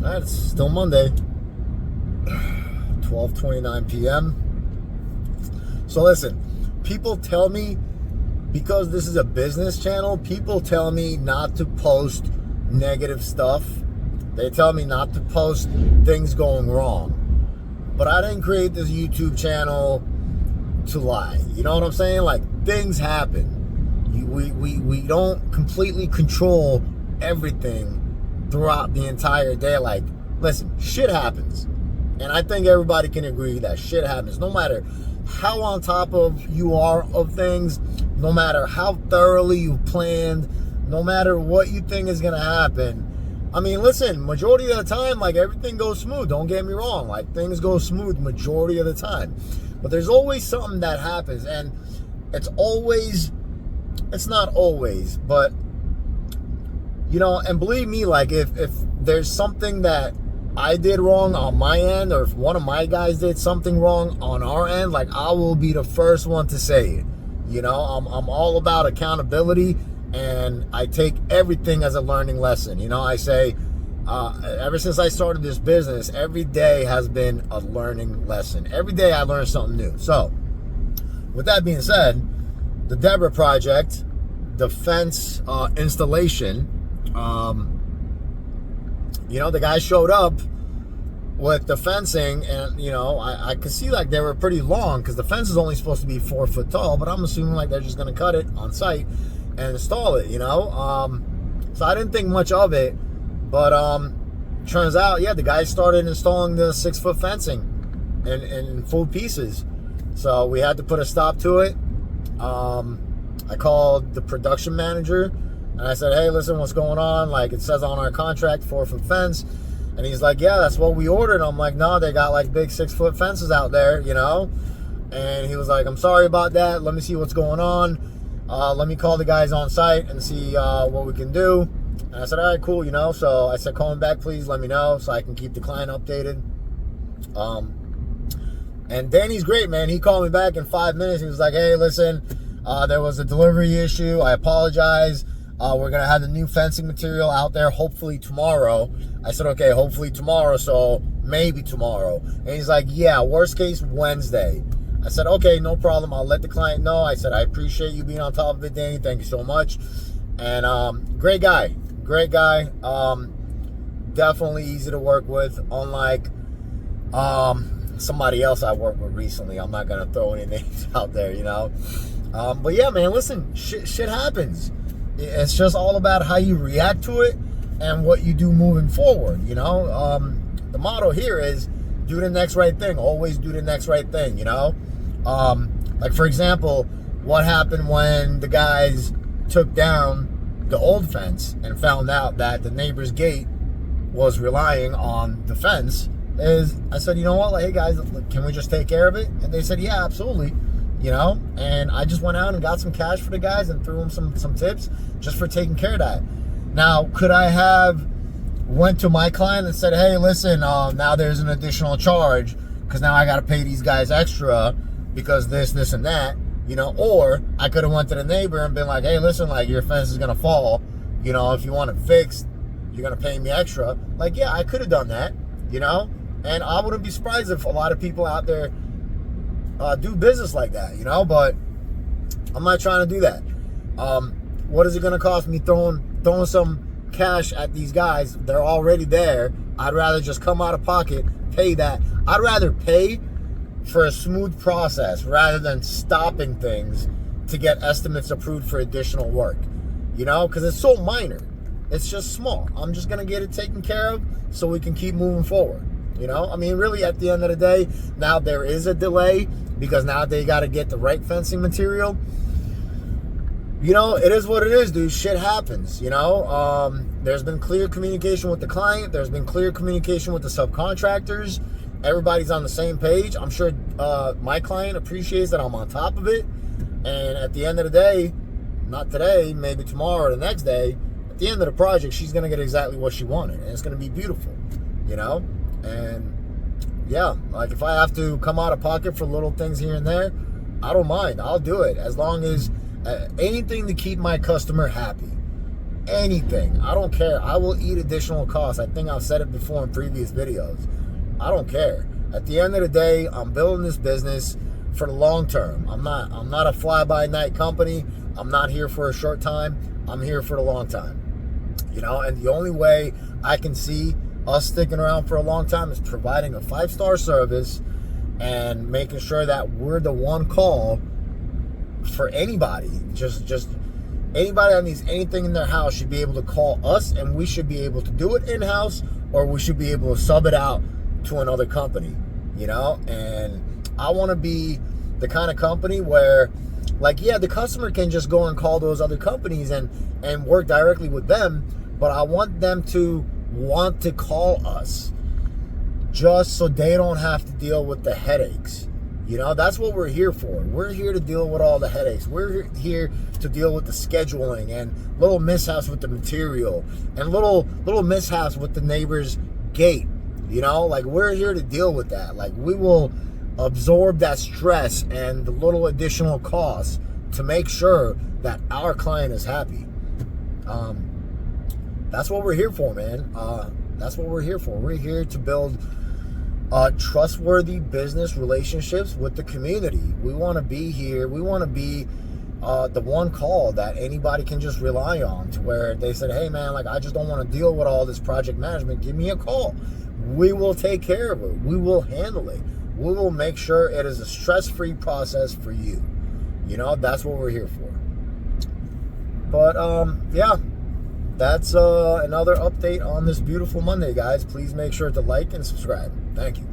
All right, it's still Monday, 12:29 p.m. So listen, people tell me, because this is a business channel, people tell me not to post negative stuff. They tell me not to post things going wrong. But I didn't create this YouTube channel to lie. You know what I'm saying? Like, things happen. We don't completely control everything throughout the entire day. Like, listen, shit happens. And I think everybody can agree that shit happens. No matter how on top of you are of things, no matter how thoroughly you planned, no matter what you think is going to happen. I mean, listen, majority of the time, like, everything goes smooth. Don't get me wrong. Like, things go smooth majority of the time. But there's always something that happens. And it's not always, but, you know, and believe me, like, if there's something that I did wrong on my end, or if one of my guys did something wrong on our end, like, I will be the first one to say it. You know, I'm all about accountability, and I take everything as a learning lesson. You know, I say, ever since I started this business, every day has been a learning lesson. Every day I learn something new. So, with that being said, the Deborah project, the fence installation, you know, the guy showed up with the fencing, and, you know, I could see, like, they were pretty long, because the fence is only supposed to be 4 foot tall, but I'm assuming, like, they're just going to cut it on site and install it, you know. So I didn't think much of it, but turns out, yeah, the guy started installing the 6 foot fencing in full pieces. So we had to put a stop to it. I called the production manager, and I said, hey, listen, what's going on? Like, it says on our contract 4 foot fence. And he's like, yeah, that's what we ordered. I'm like, no, they got, like, big 6 foot fences out there, you know. And he was like, I'm sorry about that. Let me see what's going on. Let me call the guys on site and see what we can do. And I said, all right, cool, you know. So I said, call him back, please. Let me know so I can keep the client updated. And Danny's great, man. He called me back in 5 minutes. He was like, hey, listen, there was a delivery issue. I apologize. We're going to have the new fencing material out there hopefully tomorrow. I said, okay, hopefully tomorrow, so maybe tomorrow. And he's like, yeah, worst case, Wednesday. I said, okay, no problem. I'll let the client know. I said, I appreciate you being on top of it, Danny. Thank you so much. And great guy. Great guy. Definitely easy to work with, unlike somebody else I worked with recently. I'm not going to throw any names out there, you know. But yeah, man, listen, shit happens. It's just all about how you react to it and what you do moving forward, you know. The motto here is do the next right thing. Always do the next right thing, you know. Like, for example, what happened when the guys took down the old fence and found out that the neighbor's gate was relying on the fence is, I said, you know what, like, hey guys, can we just take care of it? And they said, yeah, absolutely. You know, and I just went out and got some cash for the guys and threw them some tips just for taking care of that. Now, could I have went to my client and said, hey, listen, now there's an additional charge because now I got to pay these guys extra because this, and that, you know? Or I could have went to the neighbor and been like, hey, listen, like, your fence is going to fall. You know, if you want it fixed, you're going to pay me extra. Like, yeah, I could have done that, you know? And I wouldn't be surprised if a lot of people out there do business like that, you know, but I'm not trying to do that. What is it going to cost me throwing some cash at these guys? They're already there. I'd rather just come out of pocket, pay that. I'd rather pay for a smooth process rather than stopping things to get estimates approved for additional work, you know, because it's so minor. It's just small. I'm just going to get it taken care of so we can keep moving forward. You know, I mean, really, at the end of the day, now there is a delay because now they got to get the right fencing material. You know, it is what it is, dude. Shit happens, you know. There's been clear communication with the client. There's been clear communication with the subcontractors. Everybody's on the same page. I'm sure my client appreciates that I'm on top of it. And at the end of the day, not today, maybe tomorrow or the next day, at the end of the project, she's going to get exactly what she wanted. And it's going to be beautiful, you know. And yeah, like, if I have to come out of pocket for little things here and there, I don't mind. I'll do it as long as anything to keep my customer happy. anything. I don't care. I will eat additional costs. I think I've said it before in previous videos. I don't care. At the end of the day, I'm building this business for the long term. I'm not a fly-by-night company. I'm not here for a short time. I'm here for the long time. You know, and the only way I can see us sticking around for a long time is providing a 5-star service and making sure that we're the one call for anybody. Just anybody that needs anything in their house should be able to call us, and we should be able to do it in-house, or we should be able to sub it out to another company, you know? And I want to be the kind of company where, like, yeah, the customer can just go and call those other companies and work directly with them, but I want them to want to call us just so they don't have to deal with the headaches. You know, that's what we're here for. We're here to deal with all the headaches. We're here to deal with the scheduling and little mishaps with the material and little mishaps with the neighbor's gate. You know, like, we're here to deal with that. Like, we will absorb that stress and the little additional costs to make sure that our client is happy. That's what we're here for, man. That's what we're here for. We're here to build trustworthy business relationships with the community. We want to be here. We want to be the one call that anybody can just rely on, to where they said, hey, man, like, I just don't want to deal with all this project management. Give me a call. We will take care of it. We will handle it. We will make sure it is a stress-free process for you. You know, that's what we're here for. But, yeah, that's another update on this beautiful Monday, guys. Please make sure to like and subscribe. Thank you.